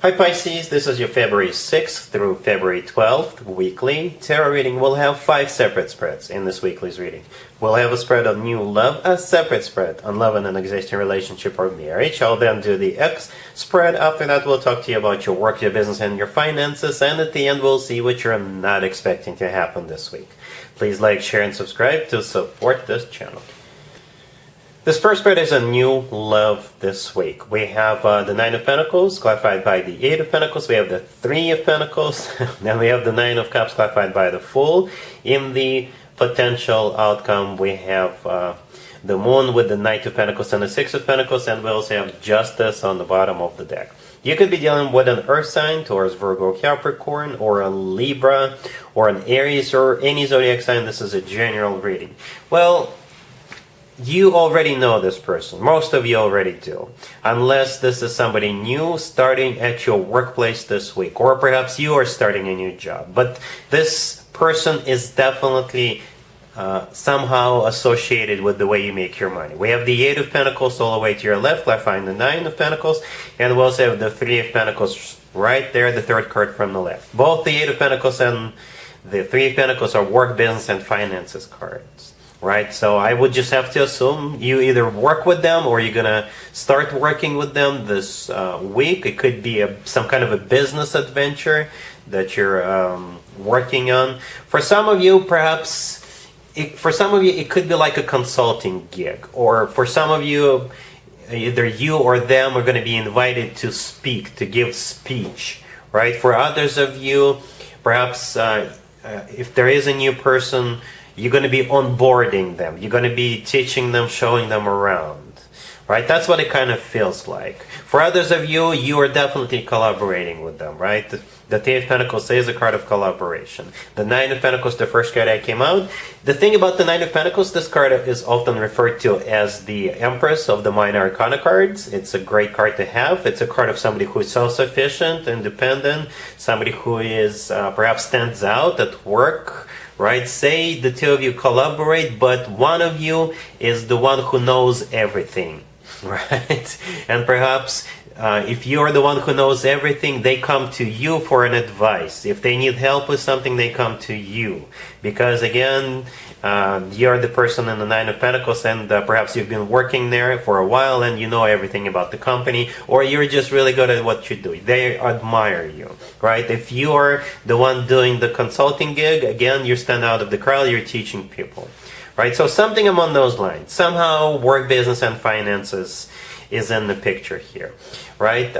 Hi Pisces, this is your February 6th through February 12th weekly tarot reading. We'll have 5 separate spreads in this weekly's reading. We'll have a spread on new love, a separate spread on love in an existing relationship or marriage. I'll then do the X spread. After that, we'll talk to you about your work, your business, and your finances. And at the end, we'll see what you're not expecting to happen this week. Please like, share, and subscribe to support this channel. This first spread is a new love this week. We have the Nine of Pentacles clarified by the Eight of Pentacles. We have the Three of Pentacles. Then we have the Nine of Cups clarified by the Fool. In the potential outcome, we have the Moon with the Knight of Pentacles and the Six of Pentacles. And we also have Justice on the bottom of the deck. You could be dealing with an Earth sign, Taurus, Virgo, Capricorn, or a Libra, or an Aries, or any zodiac sign. This is a general reading. Well, you already know this person. Most of you already do. Unless this is somebody new starting at your workplace this week. Or perhaps you are starting a new job. But this person is definitely somehow associated with the way you make your money. We have the Eight of Pentacles all the way to your left. I find the Nine of Pentacles. And we also have the Three of Pentacles right there, the third card from the left. Both the Eight of Pentacles and the Three of Pentacles are work, business, and finances cards. Right, so I would just have to assume you either work with them or you're gonna start working with them this week. It could be some kind of a business adventure that you're working on. For some of you, perhaps, it could be like a consulting gig, or for some of you, either you or them are going to be invited to speak, to give speech. Right, for others of you, perhaps if there is a new person, you're going to be onboarding them. You're going to be teaching them, showing them around. Right? That's what it kind of feels like. For others of you, you are definitely collaborating with them. Right? The Eight of Pentacles is a card of collaboration. The Nine of Pentacles, the first card that came out. The thing about the Nine of Pentacles, this card is often referred to as the Empress of the Minor Arcana cards. It's a great card to have. It's a card of somebody who is self-sufficient, independent, somebody who is perhaps stands out at work. Right? Say the two of you collaborate, but one of you is the one who knows everything. Right? And perhaps if you're the one who knows everything, they come to you for an advice. If they need help with something, they come to you. Because again, you're the person in the Nine of Pentacles, and perhaps you've been working there for a while and you know everything about the company, or you're just really good at what you do. They admire you, right? If you are the one doing the consulting gig, again, you stand out of the crowd, you're teaching people, right? So something among those lines. Somehow work, business, and finances is in the picture here, right?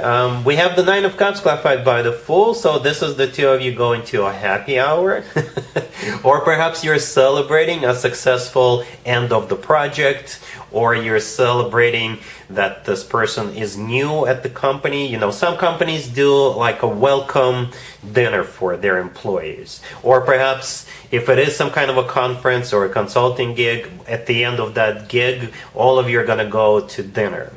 We have the Nine of Cups clarified by the Fool, so this is the two of you going to a happy hour. Or perhaps you're celebrating a successful end of the project, or you're celebrating that this person is new at the company. You know, some companies do like a welcome dinner for their employees. Or perhaps if it is some kind of a conference or a consulting gig, at the end of that gig, all of you are going to go to dinner.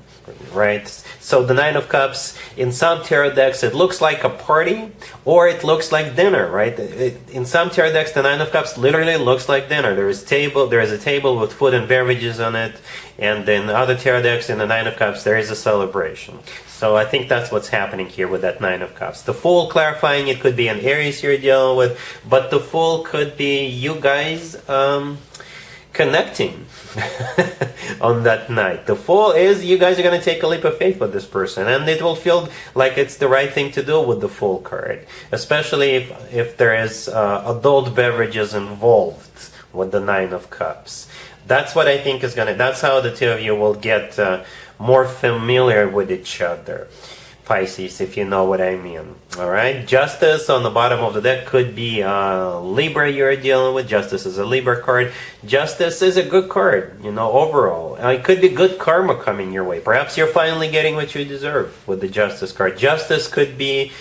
Right? So the Nine of Cups, in some tarot decks, it looks like a party, or it looks like dinner, right? In some tarot decks, the Nine of Cups literally looks like dinner. There is a table with food and beverages on it, and in other tarot decks, in the Nine of Cups, there is a celebration. So I think that's what's happening here with that Nine of Cups. The Fool clarifying, it could be an Aries you're dealing with, but the Fool could be you guys connecting on that night. The Fool is you guys are going to take a leap of faith with this person, and it will feel like it's the right thing to do with the Fool card, especially if there is adult beverages involved with the Nine of Cups. That's what I think is that's how the two of you will get more familiar with each other. Pisces, if you know what I mean. Alright, Justice on the bottom of the deck could be Libra you're dealing with. Justice is a Libra card. Justice is a good card, you know, overall. It could be good karma coming your way. Perhaps you're finally getting what you deserve with the Justice card. Justice could be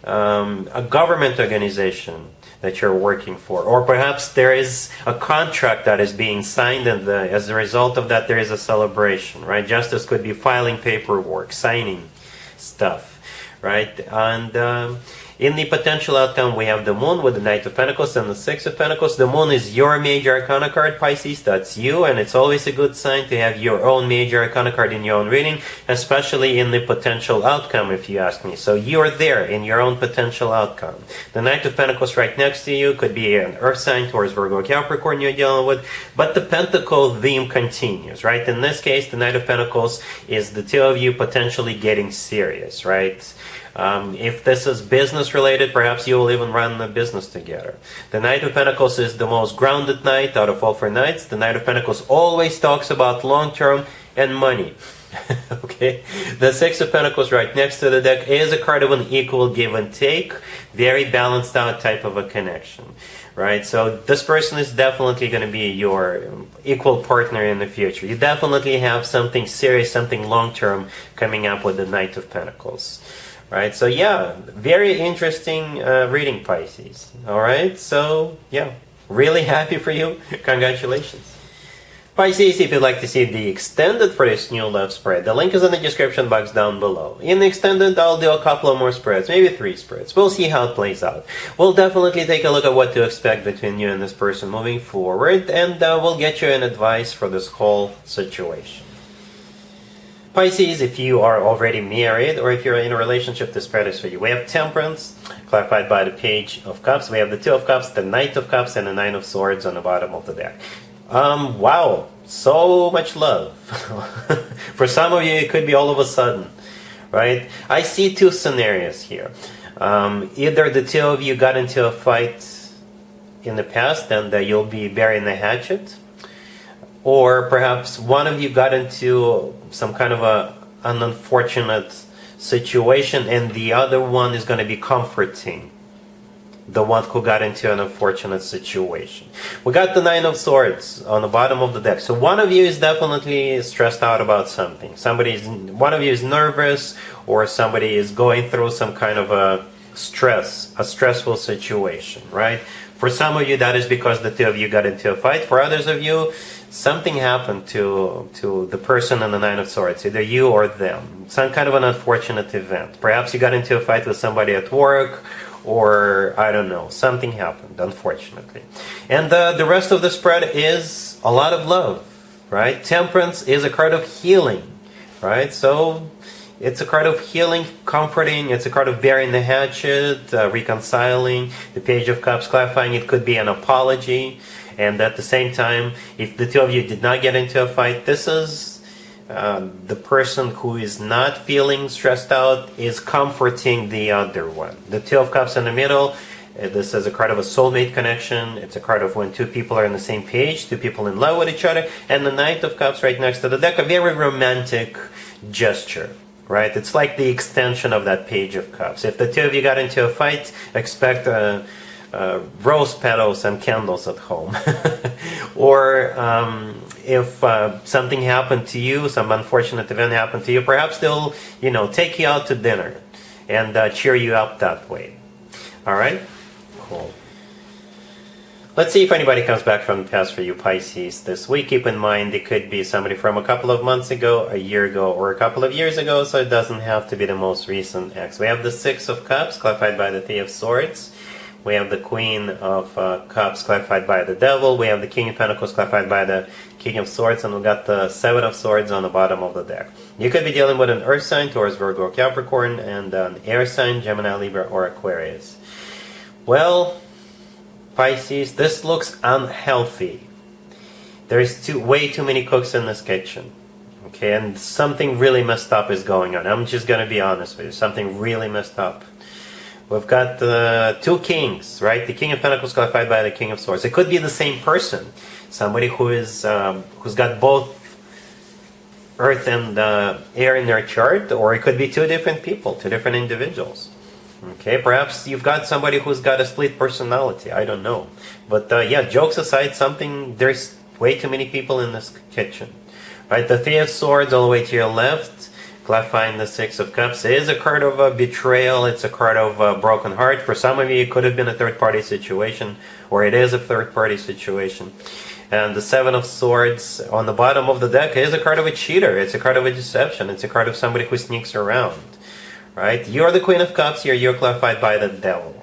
a government organization that you're working for. Or perhaps there is a contract that is being signed, and as a result of that there is a celebration, right? Justice could be filing paperwork, signing stuff, right? And In the potential outcome, we have the Moon with the Knight of Pentacles and the Six of Pentacles. The Moon is your major arcana card, Pisces. That's you, and it's always a good sign to have your own major arcana card in your own reading, especially in the potential outcome, if you ask me. So you're there in your own potential outcome. The Knight of Pentacles right next to you could be an Earth sign, Taurus, Virgo, Capricorn you're dealing with, but the Pentacle theme continues, right? In this case, the Knight of Pentacles is the two of you potentially getting serious, right? If this is business related, perhaps you will even run a business together. The Knight of Pentacles is the most grounded knight out of all four knights. The Knight of Pentacles always talks about long term and money. Okay, the Six of Pentacles right next to the deck is a card of an equal give and take, very balanced out type of a connection, right? So this person is definitely going to be your equal partner in the future. You definitely have something serious, something long term coming up with the Knight of Pentacles. Right, so yeah, very interesting reading, Pisces. Alright, so yeah, really happy for you. Congratulations. Pisces, if you'd like to see the extended for this new love spread, the link is in the description box down below. In the extended, I'll do a couple of more spreads, maybe 3 spreads. We'll see how it plays out. We'll definitely take a look at what to expect between you and this person moving forward, and we'll get you an advice for this whole situation. Pisces, if you are already married or if you're in a relationship, this spread is for you. We have Temperance, clarified by the Page of Cups. We have the Two of Cups, the Knight of Cups, and the Nine of Swords on the bottom of the deck. Wow, so much love. For some of you, it could be all of a sudden, right? I see 2 scenarios here. Either the two of you got into a fight in the past and you'll be burying the hatchet, or perhaps one of you got into some kind of an unfortunate situation and the other one is going to be comforting the one who got into an unfortunate situation. We got the Nine of Swords on the bottom of the deck. So one of you is definitely stressed out about something. One of you is nervous, or somebody is going through some kind of a stressful situation, right? For some of you, that is because the two of you got into a fight. For others of you, something happened to the person in the Nine of Swords, either you or them. Some kind of an unfortunate event. Perhaps you got into a fight with somebody at work, or I don't know, something happened, unfortunately. And the rest of the spread is a lot of love, right? Temperance is a card of healing, right? So it's a card of healing, comforting. It's a card of burying the hatchet, reconciling. The Page of Cups, clarifying it could be an apology. And at the same time, if the two of you did not get into a fight, this is the person who is not feeling stressed out is comforting the other one. The Two of Cups in the middle, this is a card of a soulmate connection. It's a card of when two people are on the same page, two people in love with each other. And the Knight of Cups right next to the deck, a very romantic gesture, right? It's like the extension of that Page of Cups. If the two of you got into a fight, expect rose petals and candles at home. Or if something happened to you, some unfortunate event happened to you, perhaps they'll, take you out to dinner and cheer you up that way. All right? Cool. Let's see if anybody comes back from the past for you, Pisces, this week. Keep in mind, it could be somebody from a couple of months ago, a year ago, or a couple of years ago, so it doesn't have to be the most recent ex. We have the Six of Cups, clarified by the Three of Swords. We have the Queen of Cups, clarified by the Devil. We have the King of Pentacles, clarified by the King of Swords. And we got the Seven of Swords on the bottom of the deck. You could be dealing with an Earth sign, Taurus, Virgo, Capricorn, and an Air sign, Gemini, Libra, or Aquarius. Well, Pisces, this looks unhealthy. There's way too many cooks in this kitchen. Okay, and something really messed up is going on. I'm just going to be honest with you. Something really messed up. We've got two kings, right? The King of Pentacles clarified by the King of Swords. It could be the same person. Somebody who is who's got both Earth and air in their chart, or it could be two different people, two different individuals. Okay, perhaps you've got somebody who's got a split personality. I don't know. But yeah, jokes aside, there's way too many people in this kitchen. Right, the Three of Swords all the way to your left, clarifying the Six of Cups, is a card of a betrayal. It's a card of a broken heart. For some of you, it could have been a third-party situation, or it is a third-party situation. And the Seven of Swords on the bottom of the deck is a card of a cheater. It's a card of a deception. It's a card of somebody who sneaks around. right? You're the Queen of Cups here. You're clarified by the Devil.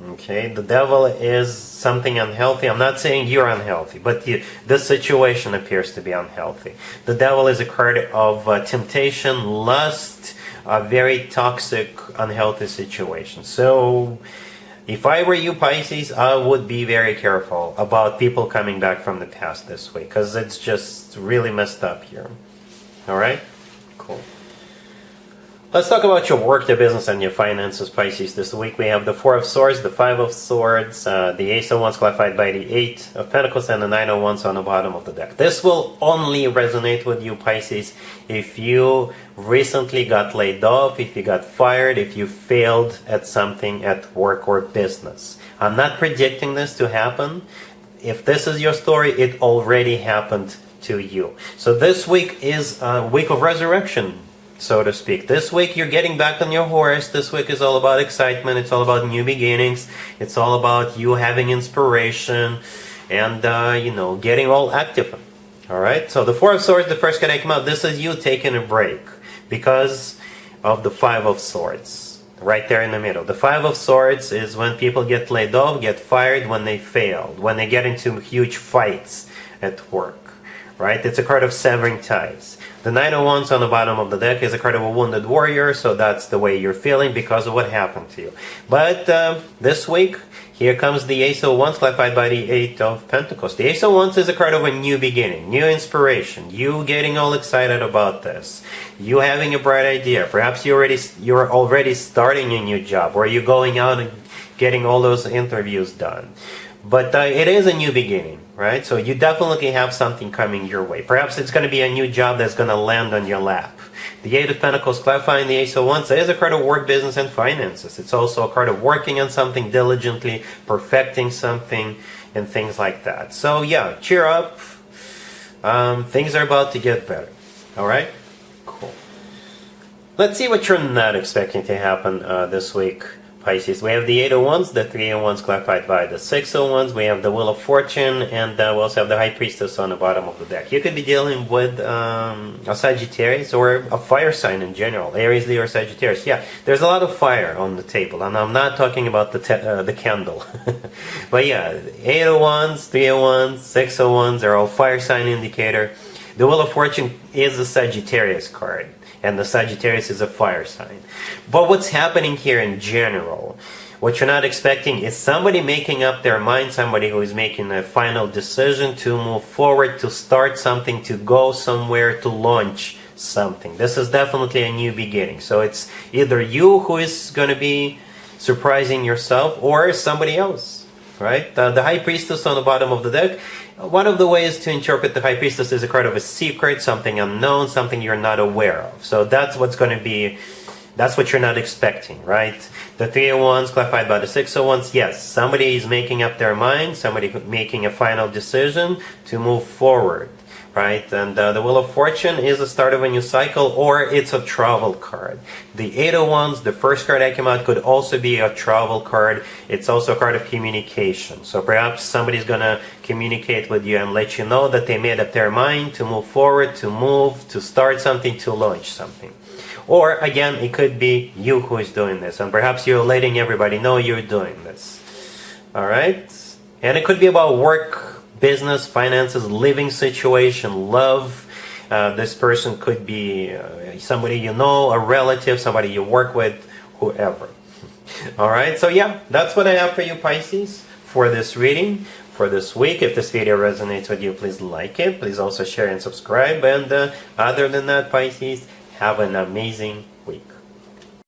Okay, the Devil is something unhealthy. I'm not saying you're unhealthy, but the situation appears to be unhealthy. The Devil is a card of temptation, lust, a very toxic, unhealthy situation. So, if I were you, Pisces, I would be very careful about people coming back from the past this week, because it's just really messed up here. Alright? Cool. Let's talk about your work, your business, and your finances, Pisces. This week we have the Four of Swords, the Five of Swords, the Ace of Wands clarified by the Eight of Pentacles, and the Nine of Wands on the bottom of the deck. This will only resonate with you, Pisces, if you recently got laid off, if you got fired, if you failed at something at work or business. I'm not predicting this to happen. If this is your story, it already happened to you. So this week is a week of resurrection, so to speak. This week you're getting back on your horse. This week is all about excitement. It's all about new beginnings. It's all about you having inspiration and, getting all active. Alright, so the Four of Swords, the first card that came out, this is you taking a break because of the Five of Swords. Right there in the middle. The Five of Swords is when people get laid off, get fired, when they fail, when they get into huge fights at work. Right? It's a card of severing ties. The Nine of Wands on the bottom of the deck is a card of a wounded warrior, so that's the way you're feeling because of what happened to you. But this week, here comes the Ace of Wands clarified by the Eight of Pentacles. The Ace of Wands is a card of a new beginning, new inspiration, you getting all excited about this, you having a bright idea. Perhaps you're already starting a new job, or you're going out and getting all those interviews done. But it is a new beginning, right? So you definitely have something coming your way. Perhaps it's going to be a new job that's going to land on your lap. The Eight of Pentacles clarifying the Ace of Wands is a card of work, business, and finances. It's also a card of working on something diligently, perfecting something, and things like that. So yeah, cheer up. Things are about to get better. Alright? Cool. Let's see what you're not expecting to happen this week, Pisces. We have the Eight of Wands, the Three of Wands clarified by the Six of Wands. We have the Wheel of Fortune, and we also have the High Priestess on the bottom of the deck. You could be dealing with a Sagittarius or a fire sign in general, Aries, Leo, or Sagittarius. Yeah, there's a lot of fire on the table, and I'm not talking about the candle. But yeah, Eight of Wands, Three of Wands, Six of Wands are all fire sign indicator. The Wheel of Fortune is a Sagittarius card, and the Sagittarius is a fire sign. But what's happening here in general, what you're not expecting is somebody making up their mind, somebody who is making a final decision to move forward, to start something, to go somewhere, to launch something. This is definitely a new beginning. So it's either you who is going to be surprising yourself or somebody else, right? The High Priestess on the bottom of the deck. One of the ways to interpret the High Priestess is a card of a secret, something unknown, something you're not aware of. So that's what's going to be, that's what you're not expecting, right? The Three of Wands clarified by the Six of Wands. Yes, somebody is making up their mind, somebody making a final decision to move forward, right? And the Wheel of Fortune is the start of a new cycle, or it's a travel card. The Eight of Wands, the first card that came out, could also be a travel card. It's also a card of communication. So perhaps somebody's going to communicate with you and let you know that they made up their mind to move forward, to move, to start something, to launch something. Or again, it could be you who is doing this, and perhaps you're letting everybody know you're doing this. Alright? And it could be about work, business, finances, living situation, love. This person could be somebody you know, a relative, somebody you work with, whoever. Alright, so yeah, that's what I have for you, Pisces, for this reading, for this week. If this video resonates with you, please like it. Please also share and subscribe. And other than that, Pisces, have an amazing week.